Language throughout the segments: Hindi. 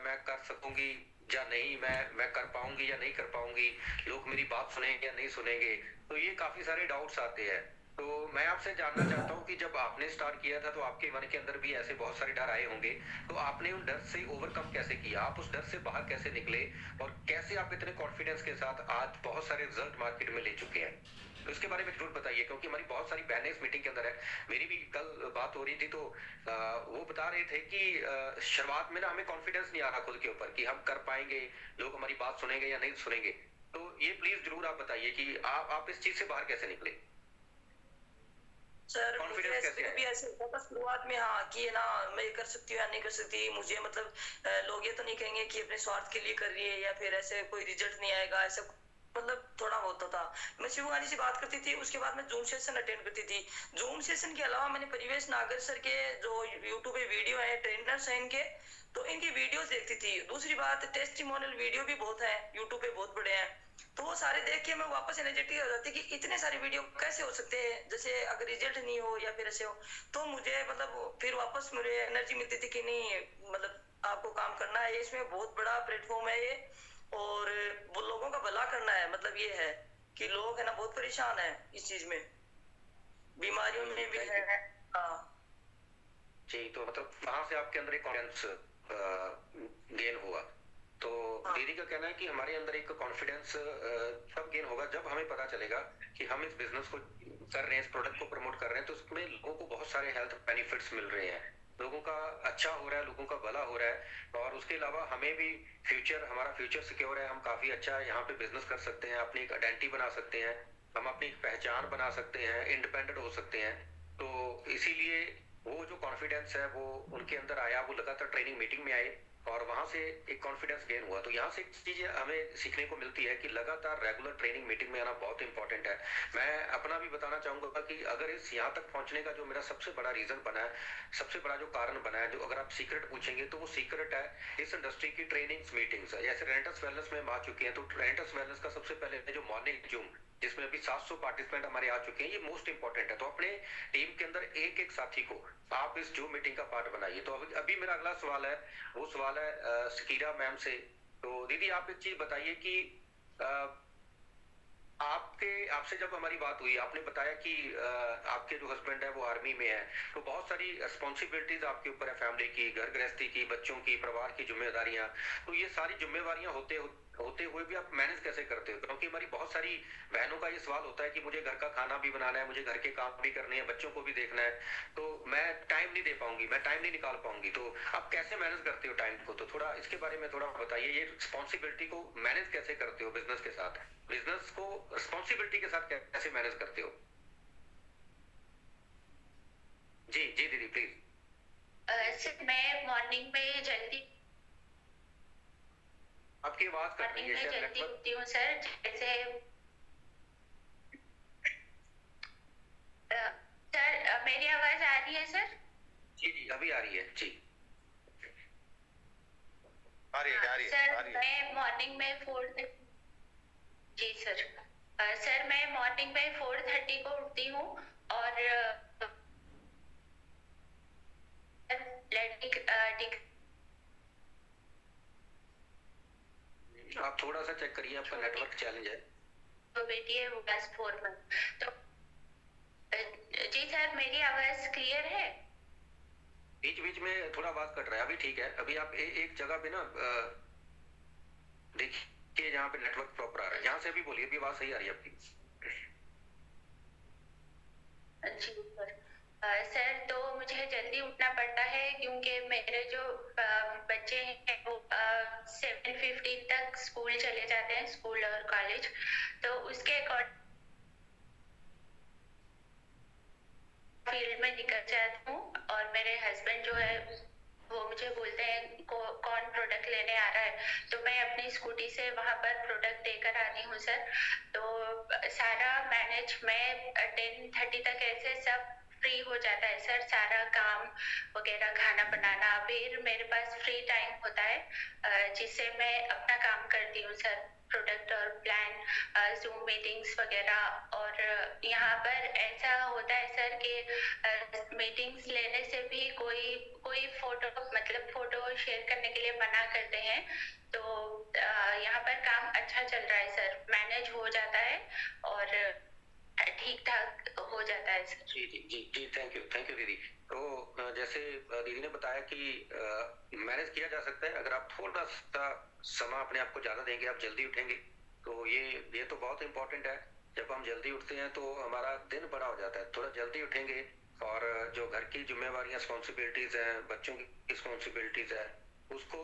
मैं कर सकूंगी या नहीं, मैं कर पाऊंगी या नहीं कर पाऊंगी, लोग मेरी बात सुनेंगे या नहीं सुनेंगे। तो ये काफी सारे डाउट्स आते हैं। तो मैं आपसे जानना चाहता हूँ कि जब आपने स्टार्ट किया था तो आपके मन के अंदर भी ऐसे बहुत सारे डर आए होंगे, तो आपने उन डर से ओवरकम कैसे किया, आप उस डर से बाहर कैसे निकले, और कैसे आप इतने कॉन्फिडेंस के साथ आज बहुत सारे रिजल्ट मार्केट में ले चुके हैं? तो इसके बारे में जरूर बताइए, क्योंकि हमारी बहुत सारी बहनें इस मीटिंग के अंदर है। मेरी भी कल बात हो रही थी, तो वो बता रहे थे कि शुरुआत में ना हमें कॉन्फिडेंस नहीं आ रहा खुद के ऊपर कि हम कर पाएंगे, लोग हमारी बात सुनेंगे या नहीं सुनेंगे। तो ये प्लीज जरूर आप बताइए कि आप इस चीज से बाहर कैसे निकले, सर। कॉन्फिडेंस कैसे मुझे भी ऐसे होता था शुरुआत में, हाँ, कि ये ना मैं कर सकती हूँ या नहीं कर सकती, मुझे मतलब लोग ये तो नहीं कहेंगे कि अपने स्वार्थ के लिए कर रही है, या फिर ऐसे कोई रिजल्ट नहीं आएगा, ऐसा मतलब थोड़ा होता था। मैं शिवानी से बात करती थी, उसके बाद मैं जूम सेशन अटेंड करती थी। जूम सेशन के अलावा मैंने परिवेश नागर सर के जो यूट्यूब पे वीडियो है, ट्रेनर्स हैं इनके, तो इनकी वीडियोस देखती थी। दूसरी बात, टेस्टिमोनियल वीडियो भी बहुत है यूट्यूब पे, बहुत बड़े हैं, तो वो सारे देख के मैं वापस एनर्जेटिक हो जाती कि इतने सारे वीडियो कैसे हो सकते हैं, जैसे अगर रिजल्ट नहीं हो या फिर ऐसे हो। तो मुझे मतलब फिर वापस मुझे एनर्जी मिलती थी कि नहीं, मतलब आपको काम करना है, इसमें बहुत बड़ा प्लेटफॉर्म है ये, और वो लोगों का भला करना है। मतलब ये है कि लोग है ना बहुत परेशान है इस चीज में, बीमारियों में भी है। हाँ जी, तो मतलब वहां से आपके अंदर एक कॉन्फिडेंस गेन हुआ। तो दीदी का कहना है कि हमारे अंदर एक कॉन्फिडेंस तब गेन होगा जब हमें पता चलेगा कि हम इस बिजनेस को कर रहे हैं, इस प्रोडक्ट को प्रमोट कर रहे हैं, तो उसमें लोगों को बहुत सारे हेल्थ बेनिफिट्स मिल रहे हैं, लोगों का अच्छा हो रहा है, लोगों का भला हो रहा है, और उसके अलावा हमें भी हमारा फ्यूचर सिक्योर है, हम काफी अच्छा यहाँ पे बिजनेस कर सकते हैं, अपनी एक आइडेंटिटी बना सकते हैं, हम अपनी एक पहचान बना सकते हैं, इंडिपेंडेंट हो सकते हैं। तो इसीलिए वो जो कॉन्फिडेंस है वो उनके अंदर आया, वो लगातार ट्रेनिंग मीटिंग में आए, और वहां से एक कॉन्फिडेंस गेन हुआ। तो यहाँ से एक चीज हमें सीखने को मिलती है कि लगातार रेगुलर ट्रेनिंग मीटिंग में आना बहुत इंपॉर्टेंट है। मैं अपना भी बताना चाहूंगा कि अगर इस यहाँ तक पहुंचने का जो मेरा सबसे बड़ा रीजन बना है, सबसे बड़ा जो कारण बना है, जो अगर आप सीक्रेट पूछेंगे तो वो सीक्रेट है इस इंडस्ट्री की ट्रेनिंग्स मीटिंग्स। जैसे रेंटस वेलनेस में हम आ चुके हैं, तो रेंटस वेलनेस का सबसे पहले जो मॉर्निंग जूम, जिसमें अभी 700 पार्टिसिपेंट हमारे आ चुके हैं, ये मोस्ट इंपॉर्टेंट है। तो अपने टीम के अंदर एक एक साथी को आप इस जूम मीटिंग का पार्ट बनाइए। तो अभी मेरा अगला सवाल है, वो सवाल है सकीरा मैम से। तो दीदी आप एक चीज बताइए कि आपसे जब हमारी बात हुई, आपने बताया कि आपके जो हस्बैंड है वो आर्मी में है, तो बहुत सारी रिस्पॉन्सिबिलिटीज आपके ऊपर है, फैमिली की, घर गृहस्थी की, बच्चों की, परिवार की जिम्मेदारियां। तो ये सारी जिम्मेवारियां होते हुए भी आप मैनेज कैसे करते हो? क्योंकि हमारी बहुत सारी बहनों का ये सवाल होता है कि मुझे घर का खाना भी बनाना है, मुझे घर के काम भी करने हैं, बच्चों को भी देखना है, तो मैं टाइम नहीं दे पाऊंगी, मैं टाइम नहीं निकाल पाऊंगी। तो आप कैसे मैनेज करते हो टाइम को? तो थोड़ा इसके बारे में थोड़ा बताइए, ये रिस्पॉन्सिबिलिटी को मैनेज कैसे करते हो बिजनेस के साथ, बिजनेस को रिस्पॉन्सिबिलिटी के साथ कैसे मैनेज करते हो? जी जी दीदी प्लीज। सर मैं मॉर्निंग में जल्दी आपकी आवाज कट रही है, मॉर्निंग में जल्दी उठती हूँ सर। जैसे सर मेरी आवाज आ रही है सर? जी जी अभी आ रही है जी। आ रही है सर। मैं मॉर्निंग में 4:30, जी सर। सर मैं मॉर्निंग में 4:30 को उठती हूँ, और आप थोड़ा सा चेक करिए, आपका नेटवर्क चैलेंज है। तो बेटी है वो क्लास 4 में। तो जी सर मेरी आवाज क्लियर है? बीच बीच में थोड़ा आवाज कट रहा है, अभी ठीक है। अभी आप एक जगह पे ना देखिए जहाँ पे नेटवर्क प्रॉपर आ रहा है, यहाँ से अभी बोलिए, अभी आवाज सही आ रही है आपकी। जी सर। सर तो मुझे जल्दी उठना पड़ता है, क्योंकि मेरे जो बच्चे हैं वो 7:15 तक स्कूल चले जाते हैं, स्कूल और कॉलेज। तो उसके अकॉर्डिंग फील्ड में निकल जाती हूँ, और मेरे हस्बैंड जो है वो मुझे बोलते हैं कौन प्रोडक्ट लेने आ रहा है, तो मैं अपनी स्कूटी से वहां पर प्रोडक्ट देकर आती हूँ सर। तो सारा मैनेज, मैं 10:30 तक ऐसे सब फ्री हो जाता है सर, सारा काम वगैरह, खाना बनाना। फिर मेरे पास फ्री टाइम होता है जिससे मैं अपना काम करती हूँ सर, प्रोडक्ट और प्लान जूम मीटिंग्स वगैरह। और यहाँ पर ऐसा होता है सर कि मीटिंग्स लेने से भी कोई कोई फोटो मतलब फोटो शेयर करने के लिए मना करते हैं। तो यहाँ पर काम अच्छा चल रहा है सर, मैनेज हो जाता है और ठीक ठाक हो जाता है सर। जी जी जी जी, थैंक यू दीदी। तो जैसे दीदी ने बताया कि मैनेज किया जा सकता है अगर आप थोड़ा सा समय अपने आप को ज्यादा देंगे, आप जल्दी उठेंगे। तो ये तो बहुत इंपॉर्टेंट है। जब हम जल्दी उठते हैं तो हमारा दिन बड़ा हो जाता है। थोड़ा जल्दी उठेंगे और जो घर की जिम्मेवारियां, रिस्पॉन्सिबिलिटीज हैं, बच्चों की रिस्पॉन्सिबिलिटीज है, उसको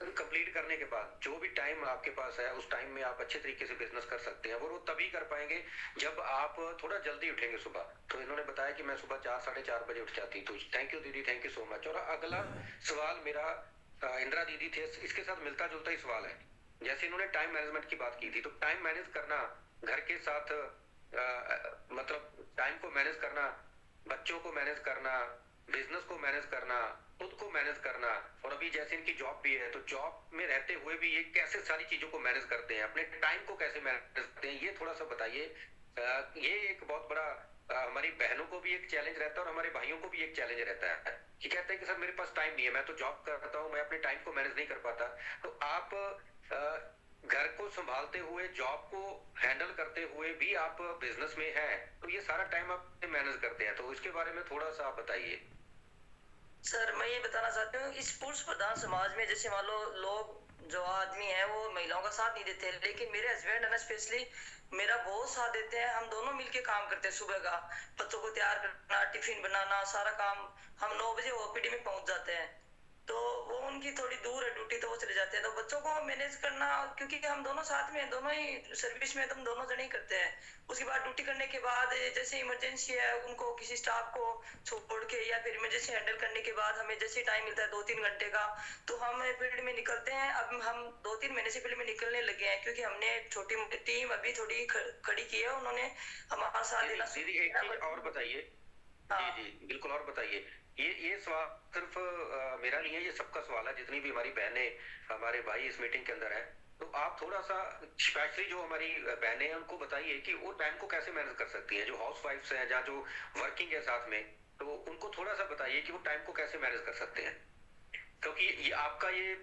कंप्लीट करने के बाद जो भी टाइम आपके पास है उस टाइम में आप अच्छे तरीके से बिजनेस कर सकते हैं। वो तभी कर पाएंगे जब आप थोड़ा जल्दी उठेंगे सुबह। तो इन्होंने बताया कि मैं सुबह 4 साढ़े 4 बजे उठ जाती। तो थैंक यू दीदी, थैंक यू सो मच। और अगला सवाल मेरा इंदिरा दीदी थे, इसके साथ मिलता जुलता ही सवाल है। जैसे इन्होंने टाइम मैनेजमेंट की बात की थी, तो टाइम मैनेज करना घर के साथ मतलब टाइम को मैनेज करना, बच्चों को मैनेज करना, बिजनेस को मैनेज करना, खुद को मैनेज करना, और अभी जैसे इनकी जॉब भी है तो जॉब में रहते हुए भी ये कैसे सारी चीजों को मैनेज करते हैं, अपने टाइम को कैसे मैनेज करते हैं, ये थोड़ा सा बताइए। ये एक बहुत बड़ा हमारी बहनों को भी एक चैलेंज रहता है और हमारे भाइयों को भी एक चैलेंज रहता है कि कहते हैं कि सर मेरे पास टाइम नहीं है, मैं तो जॉब करता हूँ, मैं अपने टाइम को मैनेज नहीं कर पाता। तो आप घर को संभालते हुए, जॉब को हैंडल करते हुए भी आप बिजनेस में हैं, तो ये सारा टाइम आप मैनेज करते हैं, तो इसके बारे में थोड़ा सा आप बताइए। सर मैं ये बताना चाहती हूँ, इस पुरुष प्रधान समाज में जैसे मान लो लोग जो आदमी है वो महिलाओं का साथ नहीं देते, लेकिन मेरे हस्बैंड है ना स्पेशली मेरा बहुत साथ देते हैं। हम दोनों मिलके काम करते हैं। सुबह का बच्चों को तैयार करना, टिफिन बनाना, सारा काम हम 9 बजे ओपीडी में पहुंच जाते हैं। तो वो उनकी थोड़ी दूर है ड्यूटी, तो वो चले जाते हैं। तो बच्चों को मैनेज करना, क्योंकि हम दोनों साथ में, दोनों ही सर्विस में, तो हम दोनों जने ही करते हैं। उसके बाद ड्यूटी करने के बाद जैसे इमरजेंसी है, उनको किसी स्टाफ को छोड़ के या फिर इमरजेंसी हैंडल करने के बाद हमें जैसे टाइम मिलता है 2-3 घंटे का, तो हम फील्ड में निकलते हैं। अब हम 2-3 महीने से फील्ड में निकलने लगे हैं, क्योंकि हमने छोटी मोटी टीम अभी थोड़ी खड़ी की है, उन्होंने हमारा साथ देना। दीदी एक चीज और बताइए। जी जी बिल्कुल, और बताइए। ये सवाल सिर्फ मेरा नहीं है, ये सबका सवाल है, जितनी भी हमारी बहनें, हमारे भाई इस मीटिंग के अंदर है। तो आप थोड़ा सा स्पेशली जो हमारी बहनें हैं उनको बताइए कि वो टाइम को कैसे मैनेज कर सकती हैं, जो हाउस वाइफ्स हैं या जो वर्किंग है साथ में, तो उनको थोड़ा सा बताइए कि वो टाइम को कैसे मैनेज कर सकते हैं। क्योंकि ये आपका ये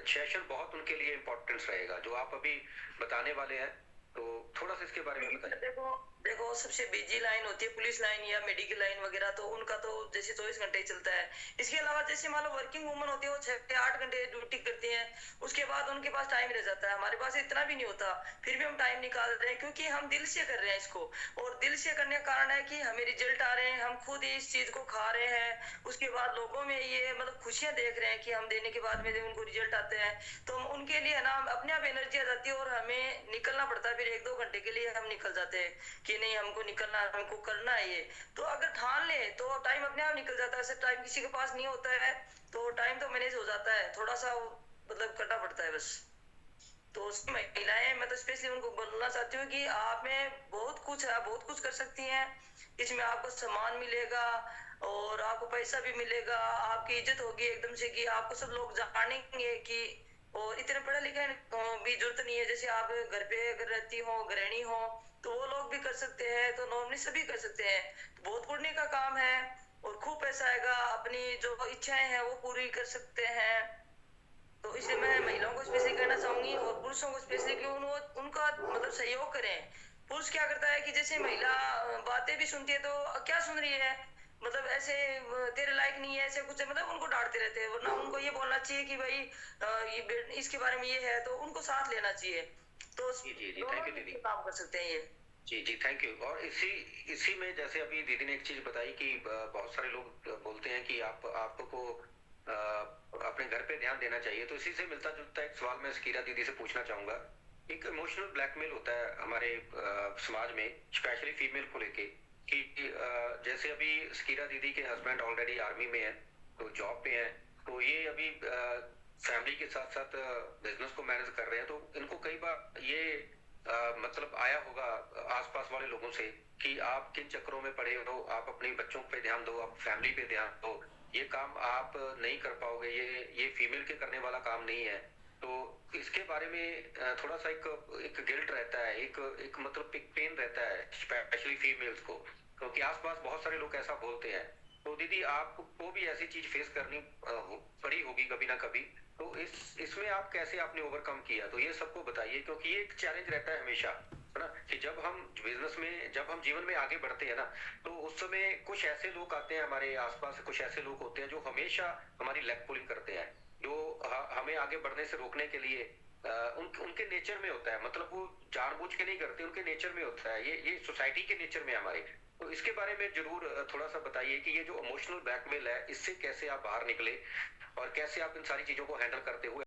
सेशन बहुत उनके लिए इम्पोर्टेंस रहेगा जो आप अभी बताने वाले हैं। तो थोड़ा सा इसके बारे में बताइए। देखो देखो, सबसे बिजी लाइन होती है पुलिस लाइन या मेडिकल लाइन वगैरह, तो उनका तो जैसे 24 घंटे ही चलता है। इसके अलावा जैसे मान लो वर्किंग वुमन होती है, वो 6 से 8 घंटे ड्यूटी करती हैं, उसके बाद उनके पास टाइम रह जाता है। हमारे पास इतना भी नहीं होता, फिर भी हम टाइम निकाल रहे हैं, क्योंकि हम दिल से कर रहे हैं इसको। और दिल से करने का कारण है कि हमें रिजल्ट आ रहे हैं, हम खुद इस चीज को खा रहे हैं, उसके बाद लोगों में ये मतलब खुशियां देख रहे हैं कि हम देने के बाद में उनको रिजल्ट आते हैं, तो हम उनके लिए ना अपने आप एनर्जी आ जाती है, और हमें निकलना पड़ता है। फिर 1-2 घंटे के लिए हम निकल जाते हैं कि नहीं हमको निकलना, हमको करना है ये। तो अगर ठान ले तो टाइम अपने आप निकल जाता है। ऐसे टाइम किसी के पास नहीं होता है, तो टाइम तो मैनेज हो जाता है, थोड़ा सा मतलब करना पड़ता है बस। तो उसकी महिलाएं, मैं तो स्पेशली उनको बोलना चाहती हूँ कि आप में बहुत कुछ है, बहुत कुछ कर सकती हैं। इसमें आपको सम्मान मिलेगा और आपको पैसा भी मिलेगा, आपकी इज्जत होगी एकदम से, कि आपको सब लोग जानेंगे कि, और इतने पढ़े लिखे भी जरूरत नहीं है। जैसे आप घर पे अगर रहती हो, गृहिणी हो, तो वो लोग भी कर सकते हैं, तो नॉर्मली सभी कर सकते हैं। तो बहुत पुण्य का काम है और खूब पैसा आएगा, अपनी जो इच्छाएं हैं वो पूरी कर सकते हैं। तो इसलिए मैं महिलाओं को स्पेशली कहना चाहूंगी, और पुरुषों को स्पेशली कि उनका मतलब सहयोग करें। पुरुष क्या करता है कि जैसे महिला बातें भी सुनती है, तो क्या सुन रही है, मतलब ऐसे तेरे लायक नहीं है, ऐसे कुछ मतलब उनको डांटते रहते हैं। वरना उनको ये बोलना चाहिए कि भाई ये इसके बारे में ये है, तो उनको साथ लेना चाहिए। तो जी जी जी, दोनों थैंक यू दीदी। काम कर सकते हैं ये। जी जी थैंक यू। और इसी में जैसे अभी दीदी ने एक चीज बताई कि बहुत सारे लोग बोलते हैं कि आपको अपने घर पे ध्यान देना चाहिए। तो इसी से मिलता जुलता एक सवाल मैं स्कीरा दीदी से पूछना चाहूंगा। एक इमोशनल ब्लैकमेल होता है हमारे समाज में, स्पेशली फीमेल को लेके, कि जैसे अभी स्कीरा दीदी के हस्बैंड ऑलरेडी आर्मी में है, तो जॉब पे हैं, तो ये अभी फैमिली के साथ साथ बिजनेस को मैनेज कर रहे हैं। तो इनको कई बार ये मतलब आया होगा आसपास वाले लोगों से कि आप किन चक्करों में पड़े हो, आप अपने बच्चों पे ध्यान दो, आप फैमिली पे ध्यान दो, ये काम आप नहीं कर पाओगे, ये फीमेल के करने वाला काम नहीं है। तो इसके बारे में थोड़ा सा एक गिल्ट रहता है, एक एक मतलब एक पेन रहता है स्पेशली फीमेल्स को, क्योंकि आसपास बहुत सारे लोग ऐसा बोलते हैं। तो दीदी आपको भी ऐसी चीज फेस करनी पड़ी होगी कभी ना कभी, तो इसमें आप कैसे आपने ओवरकम किया, तो ये सबको बताइए, क्योंकि ये एक चैलेंज रहता है हमेशा, है ना, कि जब हम बिजनेस में, जब हम जीवन में आगे बढ़ते हैं ना, तो उस समय कुछ ऐसे लोग आते हैं हमारे आसपास, कुछ ऐसे लोग होते हैं जो हमेशा हमारी लेग पुलिंग करते हैं, जो हमें आगे बढ़ने से रोकने के लिए उनके नेचर में होता है, मतलब वो जानबूझ के नहीं करते, उनके नेचर में होता है, ये सोसाइटी के नेचर में हमारे। तो इसके बारे में जरूर थोड़ा सा बताइए कि ये जो इमोशनल ब्लैकमेल है, इससे कैसे आप बाहर निकले और कैसे आप इन सारी चीजों को हैंडल करते हुए